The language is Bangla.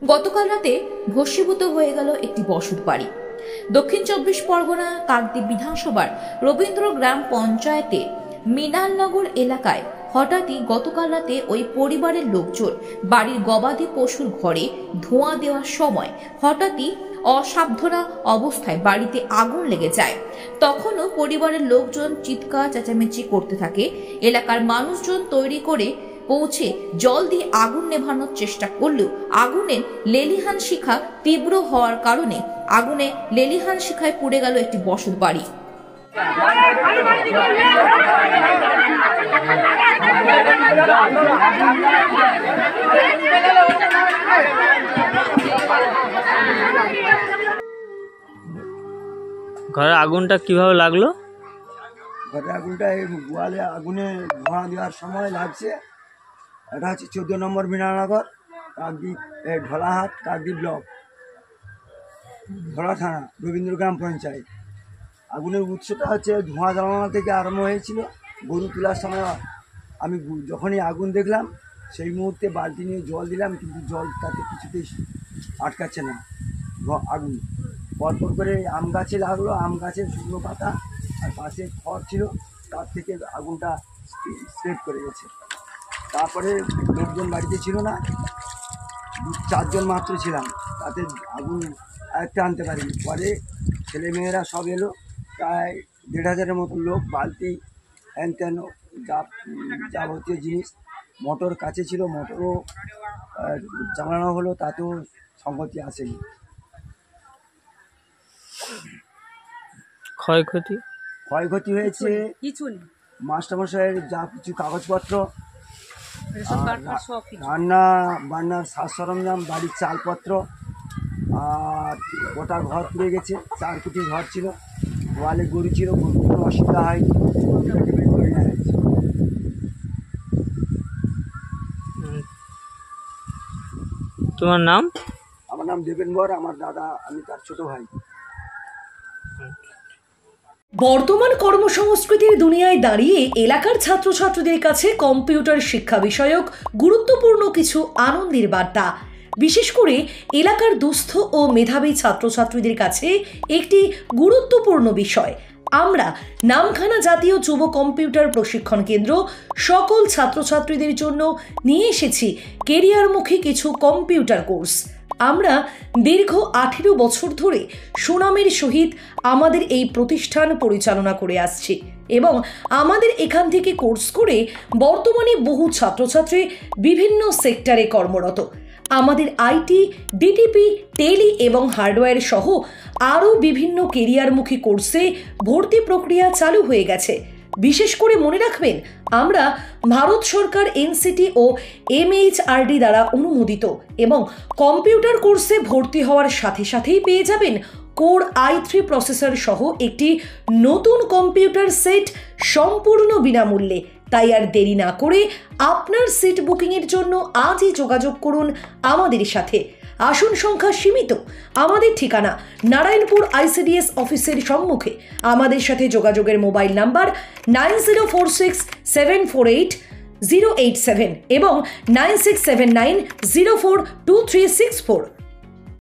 গতকাল রাতে ভস্মীভূত হয়ে গেল একটি বসত বাড়ি। দক্ষিণ 24 পরগনা কাকদ্বীপ বিধানসভার রবীন্দ্র গ্রাম পঞ্চায়েতে মিনালনগর এলাকায় হঠাৎই গতকাল রাতে ওই পরিবারের লোকজন বাড়ির গবাদি পশুর ঘরে ধোঁয়া দেওয়ার সময় হঠাৎই অসাবধানা অবস্থায় বাড়িতে আগুন লেগে যায়। তখনও পরিবারের লোকজন চিৎকার চেঁচামেচি করতে থাকে। এলাকার মানুষজন তৈরি করে পৌঁছে জল দিয়ে আগুন নেভানোর চেষ্টা করলেও আগুনের লেলিহান শিখা তীব্র হওয়ার কারণে আগুনে লেলিহান শিখায় পুড়ে গেল একটি বসত বাড়ি। ঘরে আগুনটা কিভাবে লাগলো? ঘরে আগুনটা এই গোয়ালে আগুনে ধোঁয়া দেওয়ার সময় লাগছে। এটা হচ্ছে 14 নম্বর মিনালনগর, কাকদ্বীপ ঢোলাহাট, কাকদ্বীপ ব্লক, ঢোলা থানা, রবীন্দ্র গ্রাম পঞ্চায়েত। আগুনের উৎসটা হচ্ছে ধোঁয়া জ্বালানো থেকে আরম্ভ হয়েছিল। গরু তোলার সময় আমি যখনই আগুন দেখলাম সেই মুহূর্তে বালতি নিয়ে জল দিলাম, কিন্তু জল তাতে কিছুতেই আটকাচ্ছে না আগুন। পরপর করে আম গাছে লাগলো, আম গাছের শুকনো পাতা আর পাশে খড় ছিল, তার থেকে আগুনটা স্প্রেড করে গেছে। তারপরে লোকজন বাড়িতে ছিল না, 4 জন মাত্র ছিলাম, তাতে আগুন আয়ত্তে আনতে পারিনি। পরে ছেলেমেয়েরা সব এলো, প্রায় 1,500-এর মতো লোক, বালতি হ্যান ত্যান যাবতীয় জিনিস। মোটর কাছে ছিল, মোটরও চালানো হলো, তাতেও সংগতি আসেনি। ক্ষয়ক্ষতি হয়েছে মাস্টারমশাইয়ের যা কিছু কাগজপত্র, রান্না বান্নার সাজ সরঞ্জাম, বাড়ির চালপত্র, আর গোটা ঘর পুড়ে গেছে। 4 কোটি ঘর ছিল, গোয়ালে গরু ছিল, গরু কোনো অসুবিধা হয়নি। তোমার নাম? আমার নাম দেবেন বর, আমার দাদা, আমি তার ছোট ভাই। বর্তমান কর্মসংস্কৃতির দুনিয়ায় দাঁড়িয়ে এলাকার ছাত্রছাত্রীদের কাছে কম্পিউটার শিক্ষা বিষয়ক গুরুত্বপূর্ণ কিছু আনন্দের বার্তা, বিশেষ করে এলাকার দুস্থ ও মেধাবী ছাত্রছাত্রীদের কাছে একটি গুরুত্বপূর্ণ বিষয়। আমরা নামখানা জাতীয় যুব কম্পিউটার প্রশিক্ষণ কেন্দ্র সকল ছাত্রছাত্রীদের জন্য নিয়ে এসেছি কেরিয়ারমুখী কিছু কম্পিউটার কোর্স। আমরা দীর্ঘ 18 বছর ধরে সুনামের সহিত আমাদের এই প্রতিষ্ঠান পরিচালনা করে আসছি এবং আমাদের এখান থেকে কোর্স করে বর্তমানে বহু ছাত্রছাত্রী বিভিন্ন সেক্টরে কর্মরত। আমাদের আইটি, ডিটিপি, টেলি এবং হার্ডওয়্যার সহ আরও বিভিন্ন কেরিয়ারমুখী কোর্সে ভর্তি প্রক্রিয়া চালু হয়ে গেছে। বিশেষ করে মনে রাখবেন, আমরা ভারত সরকার এনসিটি ও এমএইচআরডি দ্বারা অনুমোদিত এবং কম্পিউটার কোর্সে ভর্তি হওয়ার সাথে সাথেই পেয়ে যাবেন কোর i3 প্রসেসর সহ একটি নতুন কম্পিউটার সেট সম্পূর্ণ বিনামূল্যে। তাই আর দেরি না করে আপনার সিট বুকিংয়ের জন্য আজই যোগাযোগ করুন আমাদের সাথে। আসন সংখ্যা সীমিত। আমাদের ঠিকানা নারায়ণপুর ICDS অফিসের সম্মুখে। আমাদের সাথে যোগাযোগের মোবাইল নাম্বার 9046748087 এবং 9679042364।